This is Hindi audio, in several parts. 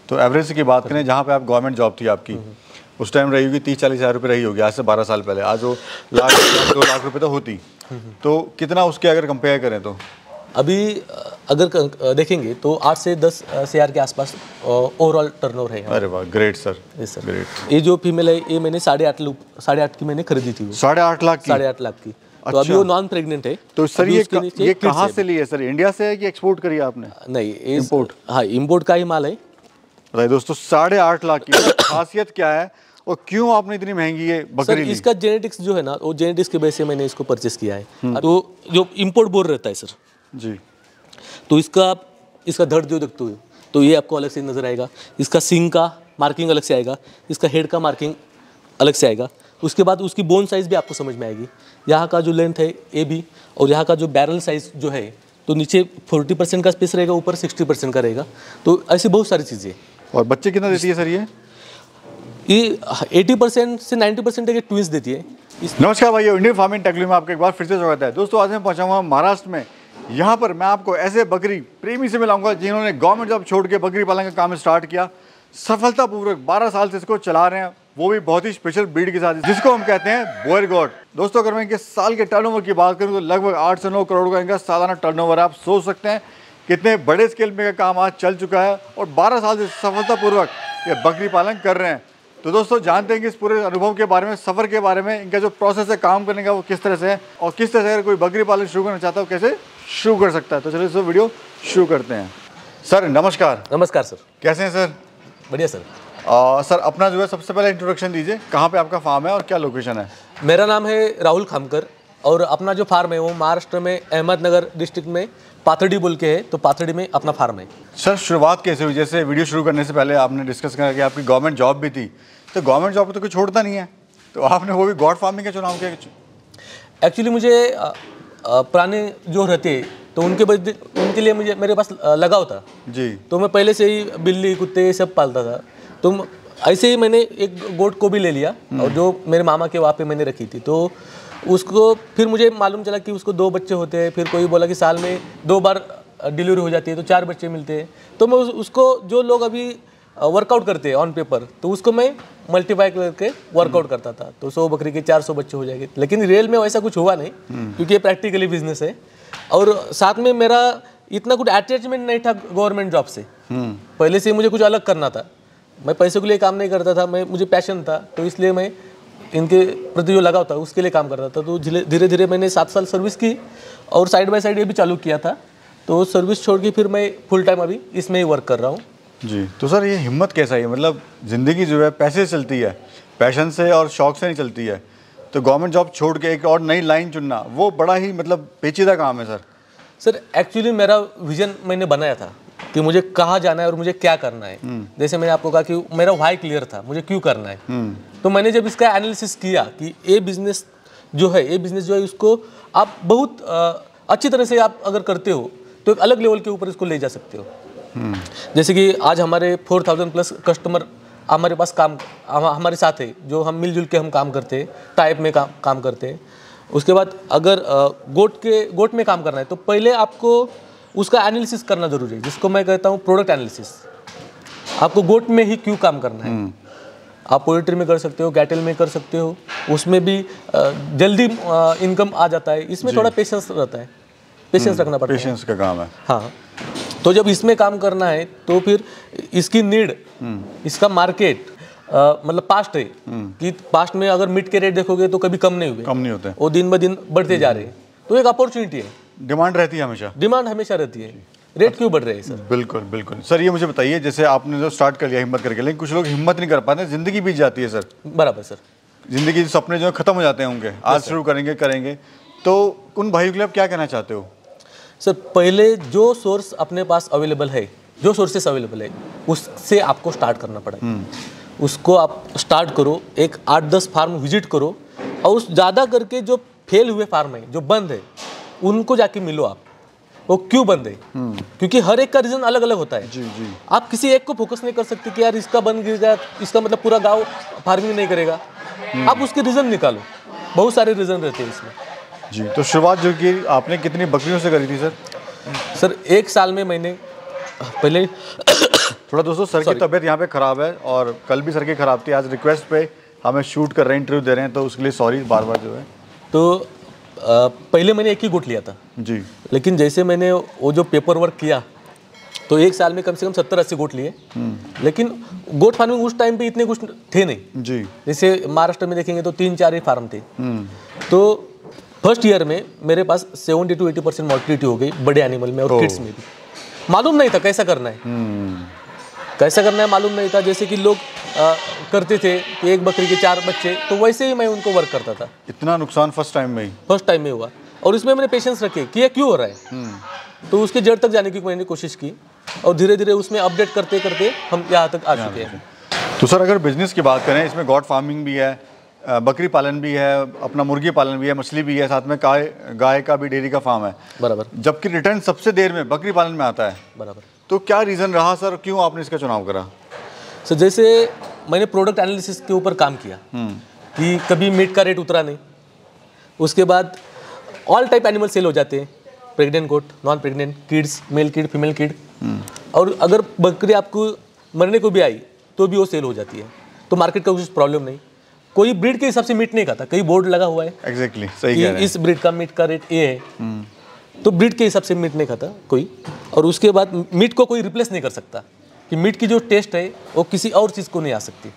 तो एवरेज की बात करें, जहाँ पे आप गवर्नमेंट जॉब थी आपकी, उस टाइम रही होगी 30-40 हज़ार रुपये रही होगी, आज से 12 साल पहले। आज वो लाख 2 लाख रुपये तो होती। तो कितना उसके अगर कंपेयर करें तो अभी अगर देखेंगे तो 8 से 10 CR के आसपास ओवरऑल टर्नओवर है। अरे वाह, ग्रेट सर, सर ग्रेट। ये जो फीमेल है ये मैंने 8.5 की मैंने खरीदी थी। 8.5 लाख की? 8.5 लाख की। तो अभी वो नॉन प्रेग्नेंट है। तो सर ये कहाँ से ली है सर? इंडिया से है कि एक्सपोर्ट करी आपने? नहीं, इम्पोर्ट। हाँ, इम्पोर्ट का ही माल है। राइट दोस्तों, 8.5 लाख की। खासियत क्या है और क्यों आपने इतनी महंगी ये बकरी ली? इसका जेनेटिक्स जो है ना, वो जेनेटिक्स के बेस से मैंने इसको परचेस किया है। तो जो इम्पोर्ट बोर्ड रहता है सर जी, तो इसका धड़ जो देखते हो तो ये आपको अलग से नजर आएगा। इसका सींग का मार्किंग अलग से आएगा, इसका हेड का मार्किंग अलग से आएगा। उसके बाद उसकी बोन साइज भी आपको समझ में आएगी। यहाँ का जो लेंथ है ए बी, और यहाँ का जो बैरल साइज जो है, तो नीचे 40% का स्पेस रहेगा, ऊपर 60% का रहेगा। तो ऐसी बहुत सारी चीज़ें। और बच्चे कितना देती है सर ये? 80% से 90% के ट्विंस देती है। नमस्कार भाइयों, इंडियन फार्मिंग टेक्नोलॉजी में आपका एक बार फिर से स्वागत है। दोस्तों आज मैं पहुंचा हुआ महाराष्ट्र में। यहाँ पर मैं आपको ऐसे बकरी प्रेमी से मिलाऊंगा जिन्होंने गवर्नमेंट जॉब छोड़ के बकरी पालन का काम स्टार्ट किया, सफलतापूर्वक 12 साल से इसको चला रहे हैं, वो भी बहुत ही स्पेशल ब्रीड के साथ, जिसको हम कहते हैं बोयर गॉड। दोस्तों अगर मैं इनके साल के टर्नओवर की बात करूँ तो लगभग 8 से 9 करोड़ का इनका सालाना टर्नओवर। आप सोच सकते हैं कितने बड़े स्केल में का काम आज चल चुका है और 12 साल से सफलतापूर्वक ये बकरी पालन कर रहे हैं। तो दोस्तों जानते हैं कि इस पूरे अनुभव के बारे में, सफ़र के बारे में, इनका जो प्रोसेस है काम करने का वो किस तरह से है और किस तरह से अगर कोई बकरी पालन शुरू करना चाहता है कैसे शुरू कर सकता है। तो चलिए इस वीडियो शुरू करते हैं। सर नमस्कार। नमस्कार सर, कैसे हैं सर? बढ़िया सर। सर अपना जो है सबसे पहले इंट्रोडक्शन दीजिए, कहाँ पे आपका फार्म है और क्या लोकेशन है? मेरा नाम है राहुल खामकर और अपना जो फार्म है वो महाराष्ट्र में अहमदनगर डिस्ट्रिक्ट में पाथर्डी बोल के है, तो पाथर्डी में अपना फार्म है। सर शुरुआत कैसे हुई? जैसे वीडियो शुरू करने से पहले आपने डिस्कस करा कि आपकी गवर्नमेंट जॉब भी थी, तो गवर्नमेंट जॉब तो कोई छोड़ता नहीं है, तो आपने वो भी गॉड फार्मिंग का चुनाव किया? एक्चुअली मुझे पुराने जो रहते तो उनके लिए मेरे पास लगाव था जी। तो मैं पहले से ही बिल्ली कुत्ते ये सब पालता था। तो ऐसे ही मैंने एक गोट को भी ले लिया और जो मेरे मामा के वहाँ पे मैंने रखी थी। तो उसको फिर मुझे मालूम चला कि उसको 2 बच्चे होते हैं। फिर कोई बोला कि साल में 2 बार डिलीवरी हो जाती है तो 4 बच्चे मिलते हैं। तो मैं उसको जो लोग अभी वर्कआउट करते हैं ऑन पेपर, तो उसको मैं मल्टीप्लाई करके वर्कआउट करता था। तो 100 बकरी के 400 बच्चे हो जाएंगे। लेकिन रियल में वैसा कुछ हुआ नहीं, क्योंकि ये प्रैक्टिकली बिजनेस है। और साथ में मेरा इतना कुछ अटैचमेंट नहीं था गवर्नमेंट जॉब से। पहले से मुझे कुछ अलग करना था। मैं पैसे के लिए काम नहीं करता था, मुझे पैशन था, तो इसलिए मैं इनके प्रति जो लगाव था उसके लिए काम करता था। तो धीरे धीरे मैंने 7 साल सर्विस की और साइड बाय साइड ये भी चालू किया था। तो सर्विस छोड़ के फिर मैं फुल टाइम अभी इसमें ही वर्क कर रहा हूँ जी। तो सर ये हिम्मत कैसा है? मतलब ज़िंदगी जो है पैसे से चलती है, पैशन से और शौक से नहीं चलती है। तो गवर्नमेंट जॉब छोड़ के एक और नई लाइन चुनना वो बड़ा ही मतलब पेचीदा काम है सर। एक्चुअली मेरा विजन मैंने बनाया था कि मुझे कहाँ जाना है और मुझे क्या करना है। जैसे मैंने आपको कहा कि मेरा व्हाई क्लियर था, मुझे क्यों करना है। तो मैंने जब इसका एनालिसिस किया कि ये बिजनेस जो है उसको आप बहुत अच्छी तरह से आप अगर करते हो तो एक अलग लेवल के ऊपर इसको ले जा सकते हो। जैसे कि आज हमारे 4000+ कस्टमर हमारे पास हमारे साथ है, जो हम मिलजुल के हम काम करते हैं, टाइप में काम करते हैं। उसके बाद अगर गोट में काम करना है तो पहले आपको उसका एनालिसिस करना जरूरी है, जिसको मैं कहता हूँ प्रोडक्ट एनालिसिस। आपको गोट में ही क्यों काम करना है। आप पोल्ट्री में कर सकते हो, कैटल में कर सकते हो, उसमें भी जल्दी इनकम आ जाता है। इसमें थोड़ा पेशेंस रहता है, पेशेंस रखना पड़ता है, पेशेंस का काम है। हाँ, तो जब इसमें काम करना है तो फिर इसकी नीड, इसका मार्केट मतलब पास्ट है कि पास्ट में अगर मीट के रेट देखोगे तो कभी कम नहीं होते, वो दिन ब दिन बढ़ते जा रहे हैं। तो एक अपॉर्चुनिटी है, डिमांड रहती है हमेशा, डिमांड हमेशा रहती है। रेट क्यों बढ़ रहे हैं सर? बिल्कुल बिल्कुल। सर ये मुझे बताइए, जैसे आपने जो स्टार्ट कर लिया हिम्मत करके, लेकिन कुछ लोग हिम्मत नहीं कर पाते, जिंदगी बीत जाती है सर। बराबर सर, जिंदगी के सपने जो है खत्म हो जाते हैं उनके, आज शुरू करेंगे। तो उन भाइयों के लिए आप क्या कहना चाहते हो? सर पहले जो सोर्स अपने पास अवेलेबल है, जो सोर्सेस अवेलेबल है, उससे आपको स्टार्ट करना पड़ेगा। उसको आप स्टार्ट करो, एक 8-10 फार्म विजिट करो और उस ज़्यादा करके जो फेल हुए फार्म है, जो बंद है, उनको जाके मिलो आप, वो क्यों बंद है। क्योंकि हर एक का रीज़न अलग अलग होता है। जी जी। आप किसी एक को फोकस नहीं कर सकते कि यार इसका बंद गिर गया, इसका मतलब पूरा गाँव फार्मिंग नहीं करेगा। आप उसके रीज़न निकालो, बहुत सारे रीज़न रहते हैं इसमें जी। तो शुरुआत जो की आपने कितनी बकरियों से करी थी सर? सर 1 साल में मैंने पहले थोड़ा दोस्तों सर की तबीयत यहाँ पे ख़राब है और कल भी सर की ख़राब थी, आज रिक्वेस्ट पे हमें शूट कर रहे हैं, इंटरव्यू दे रहे हैं, तो उसके लिए सॉरी बार बार जो है। तो पहले मैंने एक ही गोट लिया था जी, लेकिन जैसे मैंने वो जो पेपर वर्क किया तो एक साल में कम से कम 70-80 गोट लिए। लेकिन गोट फार्मिंग उस टाइम पे इतने कुछ थे नहीं जी। जैसे महाराष्ट्र में देखेंगे तो 3-4 ही फार्म थे। तो फर्स्ट ईयर में मेरे पास 70 to 80% मॉर्टिलिटी हो गई बड़े एनिमल में और किड्स में भी। मालूम नहीं था कैसा करना है, कैसा करना है मालूम नहीं था। जैसे कि लोग करते थे कि एक बकरी के 4 बच्चे, तो वैसे ही मैं उनको वर्क करता था। इतना नुकसान फर्स्ट टाइम में ही हुआ और इसमें मैंने पेशेंस रखे कि ये क्यों हो रहा है। तो उसके जड़ तक जाने की मैंने कोशिश की और धीरे धीरे उसमें अपडेट करते करते हम यहाँ तक आ चुके हैं। तो सर अगर बिजनेस की बात करें, इसमें गॉट फार्मिंग भी है, बकरी पालन भी है, अपना मुर्गी पालन भी है, मछली भी है, साथ में गाय का भी डेयरी का फार्म है बराबर। जबकि रिटर्न सबसे देर में बकरी पालन में आता है बराबर। तो क्या रीज़न रहा सर, क्यों आपने इसका चुनाव करा? सर जैसे मैंने प्रोडक्ट एनालिसिस के ऊपर काम किया कि कभी मीट का रेट उतरा नहीं। उसके बाद ऑल टाइप एनिमल सेल हो जाते हैं, pregnant goat, non pregnant, kids, male kid, female kid. और अगर बकरी आपको मरने को भी आई तो भी वो सेल हो जाती है। तो मार्केट का कुछ प्रॉब्लम नहीं, कोई ब्रीड के हिसाब से मीट नहीं खाता, कई बोर्ड लगा हुआ है एग्जैक्टली सही कह रहे हैं, इस ब्रीड का मीट का रेट ये है। तो ब्रीड के हिसाब से मीट नहीं खाता कोई। और उसके बाद मीट को कोई रिप्लेस नहीं कर सकता कि मीट की जो टेस्ट है वो किसी और चीज़ को नहीं आ सकती।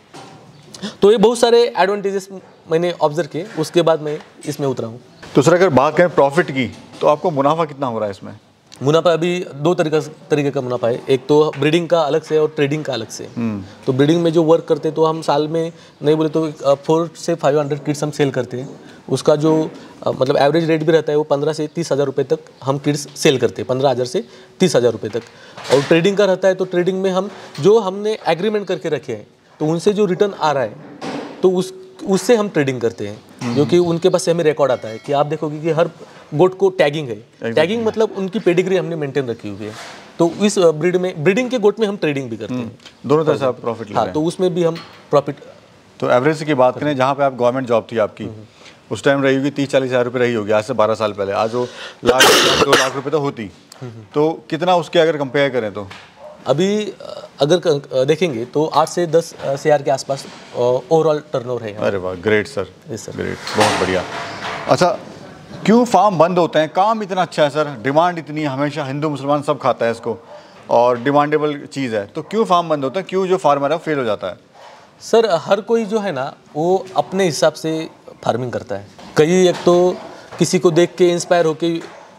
तो ये बहुत सारे एडवांटेजेस मैंने ऑब्जर्व किए, उसके बाद मैं इसमें उतरा हूँ। तो सर अगर बात करें प्रॉफिट की तो आपको मुनाफा कितना हो रहा है इसमें? मुनाफा अभी 2 तरीके का मुनाफा है। एक तो ब्रीडिंग का अलग से और ट्रेडिंग का अलग से। तो ब्रीडिंग में जो वर्क करते हैं तो हम साल में नहीं बोले तो 400 से 500 किड्स हम सेल करते हैं। उसका जो मतलब एवरेज रेट भी रहता है वो 15 से 30 हज़ार रुपये तक हम किड्स सेल करते हैं, 15,000 से 30,000 रुपये तक। और ट्रेडिंग का रहता है तो ट्रेडिंग में हम जो हमने एग्रीमेंट करके रखे हैं तो उनसे जो रिटर्न आ रहा है तो उससे हम ट्रेडिंग करते हैं, जो कि उनके पास से हमें रिकॉर्ड आता है कि आप देखोगे कि हर गोट को टैगिंग है। टैगिंग मतलब उनकी पेडिग्री हमने मेंटेन रखी हुई है। तो इस ब्रीडिंग के गोट में हम ट्रेडिंग भी करते हैं, दोनों तरह से आप प्रॉफिट ले रहे हैं। हाँ, तो उसमें भी हम प्रॉफिट। तो एवरेज की बात करें, जहाँ पे आप गवर्नमेंट जॉब थी आपकी उस टाइम रही होगी 30-40 हज़ार रुपये रही होगी, आज से 12 साल पहले। आज वो 1 लाख 2 लाख रुपये तो होती, तो कितना उसके अगर कंपेयर करें तो अभी अगर देखेंगे तो 8 से 10 CR के आसपास ओवरऑल टर्नओवर है। अरे वाह, great sir, yes sir, great, बहुत बढ़िया। अच्छा, क्यों फार्म बंद होते हैं? काम इतना अच्छा है सर, डिमांड इतनी है, हमेशा हिंदू मुसलमान सब खाता है इसको और डिमांडेबल चीज़ है, तो क्यों फार्म बंद होता है? क्यों जो फार्मर है वो फेल हो जाता है? सर हर कोई जो है ना वो अपने हिसाब से फार्मिंग करता है। कई एक तो किसी को देख के इंस्पायर होके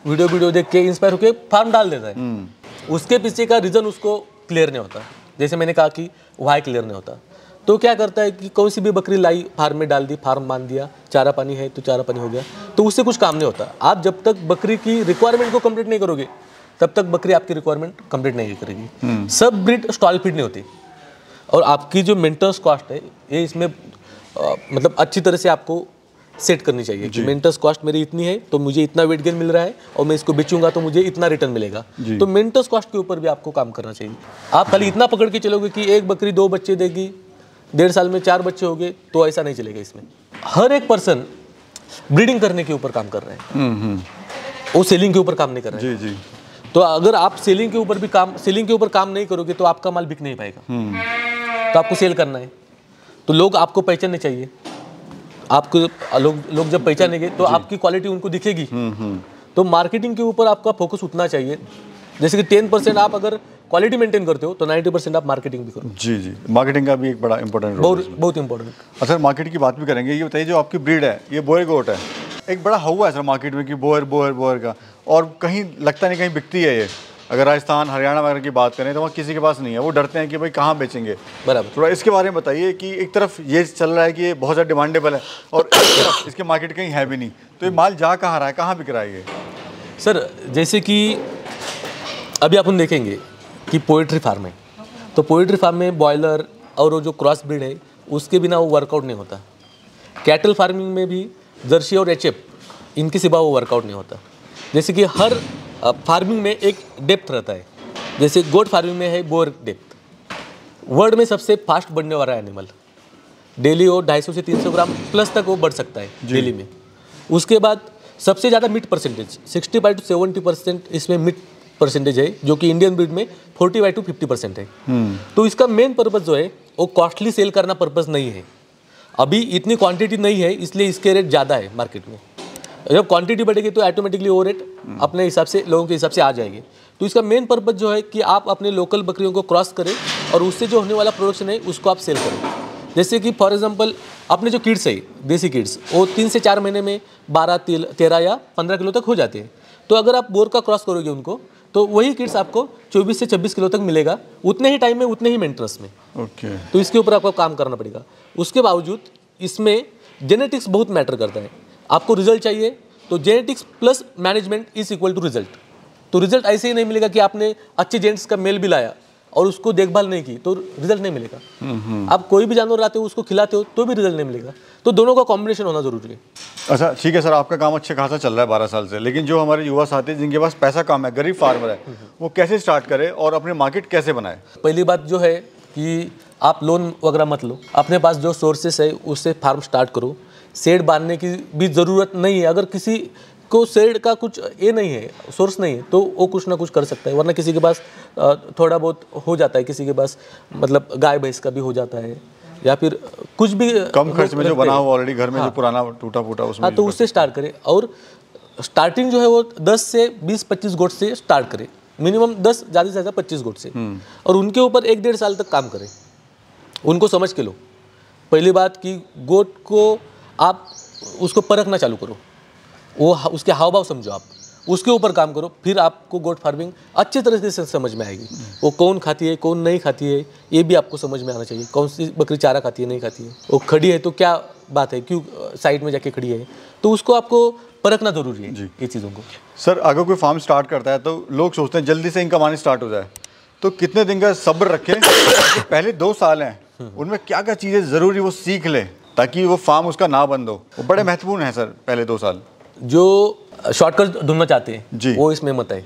वीडियो देख के इंस्पायर होके फार्म डाल देता है। उसके पीछे का रीज़न उसको क्लियर नहीं होता। जैसे मैंने कहा कि वाई क्लियर नहीं होता, तो क्या करता है कि कोई सी भी बकरी लाई, फार्म में डाल दी, फार्म बांध दिया, चारा पानी है तो चारा पानी हो गया, तो उससे कुछ काम नहीं होता। आप जब तक बकरी की रिक्वायरमेंट को कंप्लीट नहीं करोगे तब तक बकरी आपकी रिक्वायरमेंट कंप्लीट नहीं करेगी। सब ब्रीड स्टॉल फीड नहीं होती और आपकी जो मेंटेनेंस कॉस्ट है ये इसमें मतलब अच्छी तरह से आपको सेट करनी चाहिए कि मेंटेनेंस कॉस्ट मेरी इतनी है तो मुझे इतना वेट गेन मिल रहा है और मैं इसको बेचूंगा तो मुझे इतना रिटर्न मिलेगा। तो मेंटेनेंस कॉस्ट के ऊपर भी आपको काम करना चाहिए। आप खाली इतना पकड़ के चलोगे कि एक बकरी 2 बच्चे देगी, 1.5 साल में 4 बच्चे हो गए, तो ऐसा नहीं चलेगा। इसमें हर एक पर्सन ब्रीडिंग करने के ऊपर काम कर रहे हैं, वो सेलिंग के ऊपर काम नहीं कर रहे हैं। जी। तो अगर आप सेलिंग के ऊपर काम नहीं करोगे तो आपका माल बिक नहीं पाएगा। तो आपको सेल करना है तो लोग आपको पहचानने चाहिए। आपको लोग जब पहचानेंगे तो आपकी क्वालिटी उनको दिखेगी। तो मार्केटिंग के ऊपर आपका फोकस उतना चाहिए। जैसे कि 10% आप अगर क्वालिटी मेंटेन करते हो तो 90% आप मार्केटिंग भी करो। जी, मार्केटिंग का भी एक बड़ा इंपॉर्टेंट रोल है, बहुत इंपॉर्टेंट। अच्छा, मार्केट की बात भी करेंगे। ये बताइए, जो आपकी ब्रीड है ये बोयर गोट है, एक बड़ा हवा है सर मार्केट में कि बोयर का, और कहीं लगता नहीं कहीं बिकती है ये। अगर राजस्थान हरियाणा वगैरह की बात करें तो वहाँ किसी के पास नहीं है, वो डरते हैं कि भाई कहाँ बेचेंगे। बराबर। थोड़ा इसके बारे में बताइए कि एक तरफ ये चल रहा है कि ये बहुत ज़्यादा डिमांडेबल है और एक तरफ इसके मार्केट कहीं है भी नहीं, तो ये माल जा कहाँ रहा है, कहाँ बिक रहा है ये? सर जैसे कि अभी अपन देखेंगे कि पोल्ट्री फार्म है, तो पोल्ट्री फार्म में बॉयलर और वो जो क्रॉस ब्रीड है उसके बिना वो वर्कआउट नहीं होता। कैटल फार्मिंग में भी जर्सी और एचएफ इनके सिवा वो वर्कआउट नहीं होता। जैसे कि हर फार्मिंग में एक डेप्थ रहता है। जैसे गोट फार्मिंग में है बोर डेप्थ, वर्ल्ड में सबसे फास्ट बढ़ने वाला एनिमल। डेली वो 250 से 300 ग्राम प्लस तक वो बढ़ सकता है डेली में। उसके बाद सबसे ज़्यादा मीट परसेंटेज 65 to 70% इसमें मीट परसेंटेज है, जो कि इंडियन ब्रीड में 45 to 50% है। तो इसका मेन पर्पज़ जो है वो कॉस्टली सेल करना पर्पज़ नहीं है। अभी इतनी क्वांटिटी नहीं है, इसलिए इसके रेट ज़्यादा है मार्केट में। जब क्वांटिटी बढ़ेगी तो ऑटोमेटिकली वो रेट अपने हिसाब से, लोगों के हिसाब से आ जाएगी। तो इसका मेन पर्पज़ जो है कि आप अपने लोकल बकरियों को क्रॉस करें और उससे जो होने वाला प्रोडक्शन है उसको आप सेल करें। जैसे कि फॉर एग्जांपल अपने जो किड्स है, देसी किड्स, वो 3 से 4 महीने में 12, 13 या 15 किलो तक हो जाते हैं। तो अगर आप बोर का क्रॉस करोगे उनको, तो वही किड्स आपको 24 से 26 किलो तक मिलेगा, उतने ही टाइम में, उतने ही मेंटेनेंस में। ओके। तो इसके ऊपर आपको काम करना पड़ेगा। उसके बावजूद इसमें जेनेटिक्स बहुत मैटर करता है। आपको रिजल्ट चाहिए तो genetics plus management is equal to result. तो रिजल्ट ऐसे ही नहीं मिलेगा कि आपने अच्छे जेंट्स का मेल भी लाया और उसको देखभाल नहीं की तो रिजल्ट नहीं मिलेगा। आप कोई भी जानवर लाते हो, उसको खिलाते हो तो भी रिजल्ट नहीं मिलेगा। तो दोनों का कॉम्बिनेशन होना जरूरी है। अच्छा ठीक है सर, आपका काम अच्छा खासा चल रहा है 12 साल से, लेकिन जो हमारे युवा साथी जिनके पास पैसा कम है, गरीब फार्मर है, वो कैसे स्टार्ट करे और अपने मार्केट कैसे बनाए? पहली बात जो है कि आप लोन वगैरह मत लो, अपने पास जो सोर्सेस है उससे फार्म स्टार्ट करो। शेड बांधने की भी ज़रूरत नहीं है। अगर किसी को शेड का कुछ ये नहीं है, सोर्स नहीं है, तो वो कुछ ना कुछ कर सकता है। वरना किसी के पास थोड़ा बहुत हो जाता है, किसी के पास मतलब गाय भैंस का भी हो जाता है, या फिर कुछ भी कम खर्च में जो बना हुआ ऑलरेडी घर में, जो पुराना टूटा फूटा उसमें। हाँ, तो उससे स्टार्ट करें। और स्टार्टिंग जो है वो 10 से 20-25 गोट से स्टार्ट करें, मिनिमम 10, ज़्यादा से ज़्यादा 25 गोट से। और उनके ऊपर 1-1.5 साल तक काम करें, उनको समझ के लो। पहली बात कि गोट को आप उसको परखना चालू करो, वो उसके हाव भाव समझो, आप उसके ऊपर काम करो, फिर आपको गोट फार्मिंग अच्छे तरीके से समझ में आएगी। वो कौन खाती है, कौन नहीं खाती है, ये भी आपको समझ में आना चाहिए। कौन सी बकरी चारा खाती है, नहीं खाती है, वो खड़ी है तो क्या बात है, क्यों साइड में जाके खड़ी है, तो उसको आपको परखना जरूरी है ये चीज़ों को। सर अगर कोई फार्म स्टार्ट करता है तो लोग सोचते हैं जल्दी से इनकम आनी स्टार्ट हो जाए, तो कितने दिन का सब्र रखें? पहले 2 साल हैं, उनमें क्या क्या चीज़ें ज़रूरी वो सीख लें ताकि वो फार्म उसका ना बंद हो? वो बड़े महत्वपूर्ण हैं सर पहले 2 साल। जो शॉर्टकट ढूंढना चाहते हैं वो इसमें मत आए।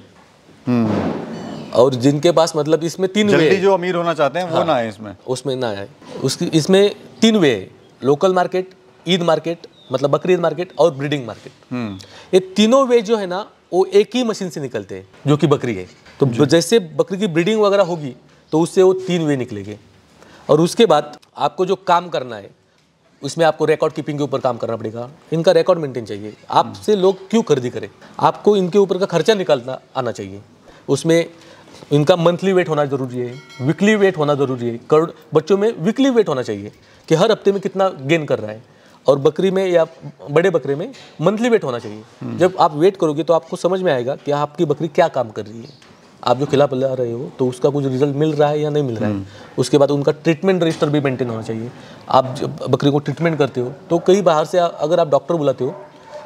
और जिनके पास मतलब इसमें 3 वे, जल्दी जो अमीर होना चाहते हैं वो ना आए इसमें, उसमें ना आए। उसकी इसमें 3 वे है, लोकल मार्केट, ईद मार्केट मतलब बकरी ईद मार्केट, और ब्रीडिंग मार्केट। ये तीनों वे जो है ना वो एक ही मशीन से निकलते हैं, जो कि बकरी है। तो जैसे बकरी की ब्रीडिंग वगैरह होगी तो उससे वो 3 वे निकलेंगे। और उसके बाद आपको जो काम करना है उसमें आपको रिकॉर्ड कीपिंग के ऊपर काम करना पड़ेगा। इनका रिकॉर्ड मेंटेन चाहिए। आपसे लोग क्यों खरीदी करें, आपको इनके ऊपर का खर्चा निकालना आना चाहिए। उसमें इनका मंथली वेट होना जरूरी है, वीकली वेट होना जरूरी है। करोड़ बच्चों में वीकली वेट होना चाहिए कि हर हफ्ते में कितना गेन कर रहा है, और बकरी में या बड़े बकरे में मंथली वेट होना चाहिए। जब आप वेट करोगे तो आपको समझ में आएगा कि आपकी बकरी क्या काम कर रही है, आप जो खिला पिला रहे हो तो उसका कुछ रिजल्ट मिल रहा है या नहीं मिल रहा है। उसके बाद उनका ट्रीटमेंट रजिस्टर भी मेंटेन होना चाहिए। आप जब बकरी को ट्रीटमेंट करते हो तो कई बाहर से अगर आप डॉक्टर बुलाते हो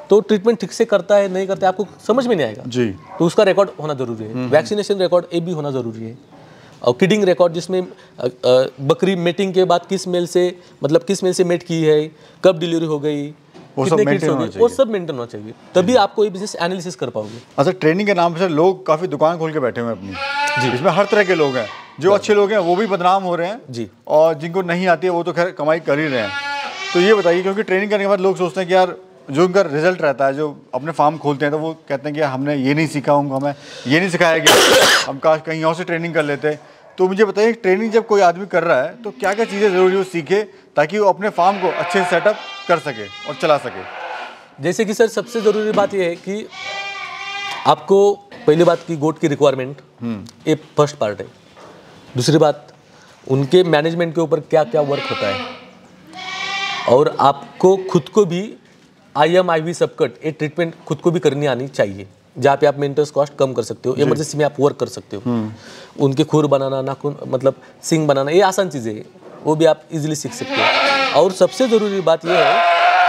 तो ट्रीटमेंट ठीक से करता है नहीं करता है आपको समझ में नहीं आएगा जी। तो उसका रिकॉर्ड होना जरूरी है। वैक्सीनेशन रिकॉर्ड ये भी होना जरूरी है। और किडिंग रिकॉर्ड, जिसमें बकरी मेटिंग के बाद किस मेल से मेट की है, कब डिलीवरी हो गई, कितने किड्स हो गए, वो सब मेंटेन होना चाहिए। तभी आपको ये बिजनेस एनालिसिस कर पाओगे। अच्छा, ट्रेनिंग के नाम से लोग काफ़ी दुकान खोल के बैठे हुए हैं अपनी जी। इसमें हर तरह के लोग हैं, जो अच्छे लोग हैं वो भी बदनाम हो रहे हैं जी, और जिनको नहीं आती है वो तो खैर कमाई कर ही रहे हैं। तो ये बताइए, क्योंकि ट्रेनिंग करने के बाद लोग सोचते हैं कि यार जो उनका रिजल्ट रहता है, जो अपने फार्म खोलते हैं तो वो कहते हैं कि हमने ये नहीं सीखा, हमें ये नहीं सिखाया गया, हम कहीं और से ट्रेनिंग कर लेते। तो मुझे बताइए, ट्रेनिंग जब कोई आदमी कर रहा है तो क्या क्या चीज़ें ज़रूरी वो सीखे ताकि वो अपने फार्म को अच्छे से सेटअप कर सके और चला सके? जैसे कि सर सबसे ज़रूरी बात यह है कि आपको पहली बात की गोट की रिक्वायरमेंट ये फर्स्ट पार्ट है। दूसरी बात उनके मैनेजमेंट के ऊपर क्या क्या वर्क होता है, और आपको खुद को भी IM IV सबकट ये ट्रीटमेंट खुद को भी करनी आनी चाहिए, जहाँ पे आप मेंटेनेंस कॉस्ट कम कर सकते हो, इमरजेंसी में आप वर्क कर सकते हो। उनके खुर बनाना, नाखून मतलब सिंग बनाना, ये आसान चीज़ें हैं, वो भी आप इजीली सीख सकते हो। और सबसे ज़रूरी बात यह है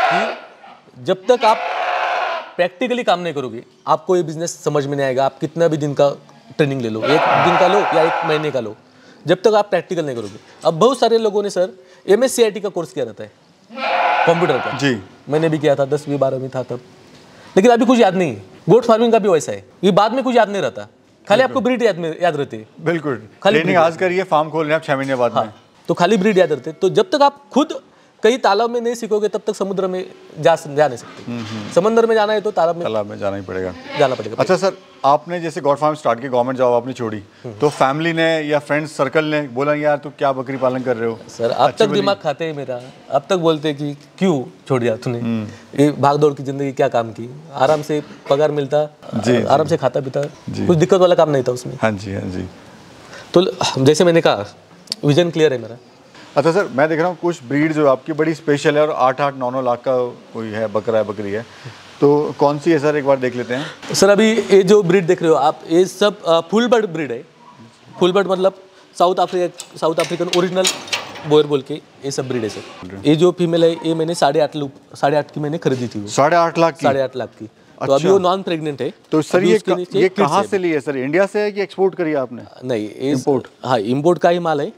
कि जब तक आप प्रैक्टिकली काम नहीं करोगे आपको ये बिज़नेस समझ में नहीं आएगा। आप कितना भी दिन का ट्रेनिंग ले लो, 1 दिन का लो या 1 महीने का लो, जब तक आप प्रैक्टिकल नहीं करोगे। अब बहुत सारे लोगों ने सर MSc IT का कोर्स किया रहता है कंप्यूटर का जी, मैंने भी किया था, 10वीं 12वीं था तब, लेकिन अभी कुछ याद नहीं है। गोट फार्मिंग का भी वैसा है, ये बाद में कुछ याद नहीं रहता, खाली आपको ब्रीड याद रहती है। बिल्कुल, ट्रेनिंग आज करिए, फार्म खोल रहे हैं आप 6 महीने बाद में, तो खाली ब्रीड याद रहते। तो जब तक आप खुद कहीं तालाब में नहीं सीखोगे तब तक समुद्र में जा नहीं सकते। समंदर में जाना है तो तालाब में जाना ही पड़ेगा। अच्छा सर, आपने जैसे गॉड फार्म स्टार्ट किया, गवर्नमेंट जॉब आपने छोड़ी, तो फैमिली ने या फ्रेंड्स सर्कल ने बोला यार तू क्या बकरी पालन कर रहे हो? सर अब तक दिमाग खाते हैं मेरा, अब तक बोलते कि क्यों छोड़ दिया तूने, ये भाग दौड़ की जिंदगी क्या काम की, आराम से पगार मिलता, आराम से खाता पीता, कुछ दिक्कत वाला काम नहीं था उसमें। हाँ जी। तो जैसे मैंने कहा विजन क्लियर है मेरा। अच्छा सर, मैं देख रहा हूँ कुछ ब्रीड जो आपकी बड़ी स्पेशल है और 8-9 लाख का कोई है बकरा है, बकरी है, तो कौन सी है सर, एक बार देख लेते हैं। सर अभी ये जो ब्रीड देख रहे हो आप, ये सब फुल बर्ड ब्रीड है। फुल बर्ड मतलब साउथ अफ्रीकन ओरिजिनल बोयर बोल के ये सब ब्रीड है सर। ये जो फीमेल है ये मैंने 8.5 की मैंने खरीदी थी। 8.5 लाख की? 8.5 लाख की। तो अभी वो नॉन प्रेग्नेंट है। तो सर ये कहाँ से ली है सर? इंडिया से है कि एक्सपोर्ट करी है आपने? नहीं, इम्पोर्ट। हाँ, इम्पोर्ट का ही माल है।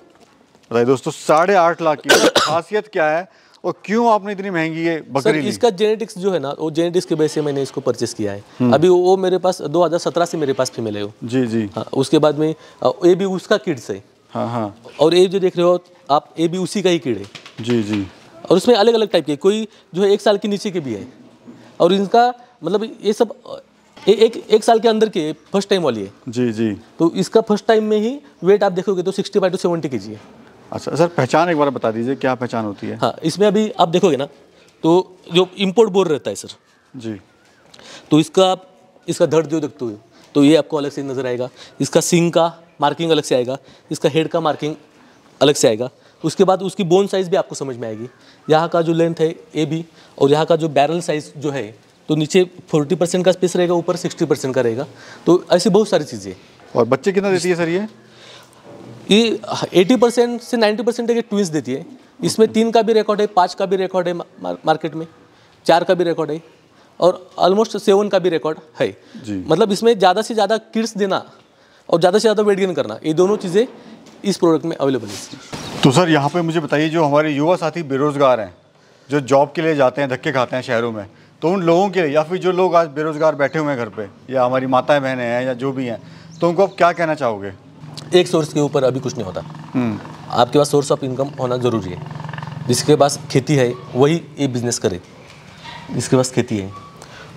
बताइए दोस्तों, 8.5 लाख की खासियत क्या है और क्यों आपने इतनी महंगी ये बकरी ली? इसका जेनेटिक्स जो है ना, वो जेनेटिक्स के बेस से मैंने इसको परचेस किया है। अभी वो मेरे पास 2017 से मेरे पास फीमेल है वो। जी। हाँ, उसके बाद में ये भी उसका किड्स है। हाँ। और ये जो देख रहे हो आप, ये भी उसी का ही किड है। जी। और उसमें अलग अलग टाइप के, कोई जो है 1 साल के नीचे के भी है, और इनका मतलब ये सब एक साल के अंदर के फर्स्ट टाइम वाली है। जी। तो इसका फर्स्ट टाइम में ही वेट आप देखोगे तो 65 to 70 kg है। अच्छा सर, पहचान एक बार बता दीजिए, क्या पहचान होती है? हाँ, इसमें अभी आप देखोगे ना तो जो इम्पोर्ट बोर रहता है सर जी, तो इसका धड़ जो देखते हो तो ये आपको अलग से नज़र आएगा। इसका सींग का मार्किंग अलग से आएगा, इसका हेड का मार्किंग अलग से आएगा। उसके बाद उसकी बोन साइज़ भी आपको समझ में आएगी। यहाँ का जो लेंथ है ये भी, और यहाँ का जो बैरल साइज़ जो है तो नीचे 40% का स्पेस रहेगा, ऊपर 60% का रहेगा। तो ऐसी बहुत सारी चीज़ें। और बच्चे कितना देती है सर ये? 80% से 90% के ट्विंस देती है। इसमें 3 का भी रिकॉर्ड है, 5 का भी रिकॉर्ड है मार्केट में, 4 का भी रिकॉर्ड है, और ऑलमोस्ट 7 का भी रिकॉर्ड है जी। मतलब इसमें ज़्यादा से ज़्यादा किड्स देना और ज़्यादा से ज़्यादा वेट गेन करना, ये दोनों चीज़ें इस प्रोडक्ट में अवेलेबल है। तो सर यहाँ पे मुझे बताइए, जो हमारे युवा साथी बेरोजगार हैं, जो जॉब के लिए जाते हैं, धक्के खाते हैं शहरों में, तो उन लोगों के लिए, या फिर जो लोग आज बेरोजगार बैठे हुए हैं घर पे, या हमारी माताएं बहनें हैं या जो भी हैं, तो उनको आप क्या कहना चाहोगे? एक सोर्स के ऊपर अभी कुछ नहीं होता। आपके पास सोर्स ऑफ इनकम होना ज़रूरी है। जिसके पास खेती है वही ये बिज़नेस करे, जिसके पास खेती है,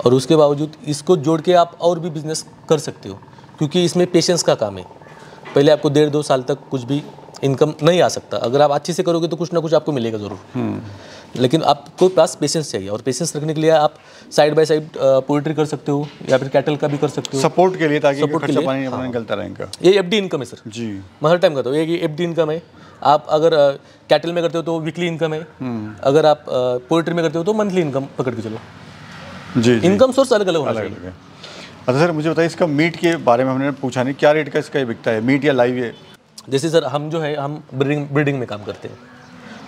और उसके बावजूद इसको जोड़ के आप और भी बिज़नेस कर सकते हो, क्योंकि इसमें पेशेंस का काम है। पहले आपको 1.5-2 साल तक कुछ भी इनकम नहीं आ सकता। अगर आप अच्छे से करोगे तो कुछ ना कुछ आपको मिलेगा ज़रूर, लेकिन आपको पास पेशेंस चाहिए। और पेशेंस रखने के लिए आप साइड बाय साइड पोल्ट्री कर सकते हो, या फिर कैटल का भी कर सकते हो सपोर्ट के लिए, ताकि खर्चा पानी अपना निकलता रहे इनका। ये एफडी इनकम है सर जी, मैं हर टाइम कहता हूँ ये एफडी इनकम है। आप अगर कैटल में करते हो तो वीकली इनकम है, अगर आप पोल्ट्री में करते हो तो मंथली इनकम पकड़ के चलो। जी, इनकम सोर्स अलग अलग होना चाहिए। अच्छा सर, मुझे बताइए इसका मीट के बारे में हमने पूछा नहीं, क्या रेट का इसका बिकता है, मीट या लाइव है? जैसे सर हम जो है हम ब्रीडिंग में काम करते हैं,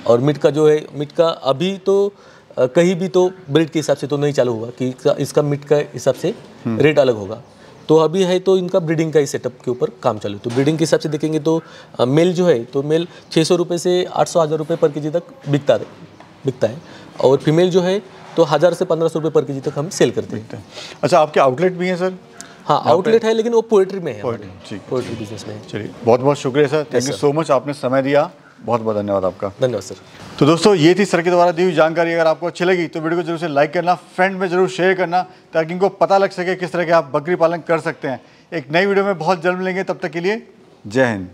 और मीट का जो है, मीट का अभी तो कहीं भी तो ब्रीड के हिसाब से तो नहीं चालू होगा कि इसका मीट का हिसाब से रेट अलग होगा। तो अभी है तो इनका ब्रीडिंग का ही सेटअप के ऊपर काम चालू है। तो ब्रीडिंग के हिसाब से देखेंगे तो मेल जो है तो मेल 600 रुपये से 800-1000 रुपये पर केजी तक बिकता है, और फीमेल जो है तो 1000 से 1500 रुपये पर केजी तक हम सेल करते हैं। अच्छा, आपके आउटलेट भी हैं सर? हाँ, आउटलेट है, लेकिन वो पोल्ट्री में है, पोल्ट्री बिजनेस में है। चलिए, बहुत बहुत शुक्रिया sir, thank you so much, आपने समय दिया, बहुत बहुत धन्यवाद आपका। धन्यवाद सर। तो दोस्तों, ये थी सर के द्वारा दी हुई जानकारी। अगर आपको अच्छी लगी तो वीडियो को जरूर से लाइक करना, फ्रेंड में जरूर शेयर करना, ताकि इनको पता लग सके किस तरह के आप बकरी पालन कर सकते हैं। एक नई वीडियो में बहुत जल्द मिलेंगे, तब तक के लिए जय हिंद।